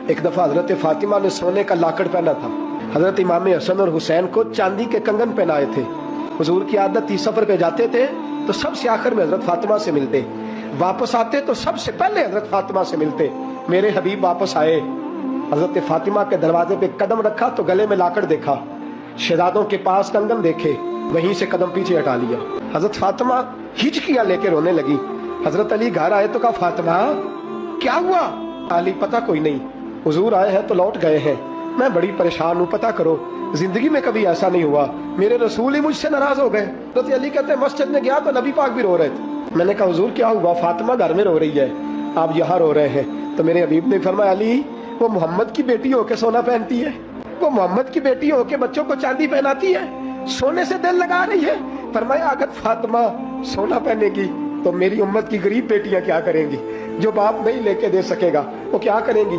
ایک دفعہ حضرت فاطمہ نے سونے کا لاکڑ پہنا تھا، حضرت امام حسن اور حسین کو چاندی کے کنگن پہنائے تھے۔ حضور کی عادت تھی سفر پہ جاتے تھے تو سب سے آخر میں حضرت فاطمہ سے ملتے، واپس آتے تو سب سے پہلے حضرت فاطمہ سے ملتے۔ میرے حبیب واپس آئے، حضرت فاطمہ کے دروازے پہ قدم رکھا تو گلے میں لاکڑ دیکھا، شہزادوں کے پاس کنگن دیکھے، وہیں سے قدم پیچھے ہٹا لیا۔ حضرت فاطمہ ہچکیاں لے کے رونے لگی۔ حضرت علی گھر آئے تو کہا فاطمہ کیا ہوا؟ علی پتہ کوئی نہیں، حضور آئے ہیں تو لوٹ گئے ہیں، میں بڑی پریشان ہوں، پتہ کرو، زندگی میں کبھی ایسا نہیں ہوا، میرے رسول ہی مجھ سے ناراض ہو گئے۔ حضرت علی کہتے ہیں مسجد میں گیا تو نبی پاک بھی رو رہے تھے۔ میں نے کہا حضور کیا ہوا؟ فاطمہ گھر میں رو رہی ہے، آپ یہاں رو رہے ہیں۔ تو میرے حبیب نے فرمایا علی وہ محمد کی بیٹی ہو کے سونا پہنتی ہے، وہ محمد کی بیٹی ہو کے بچوں کو چاندی پہناتی ہے، سونے سے دل لگا رہی ہے۔ فرمایا اگر فاطمہ سونا پہنے گی تو میری امت کی غریب بیٹیاں کیا کریں گی؟ جو باپ نہیں لے کے دے سکے گا وہ کیا کریں گی؟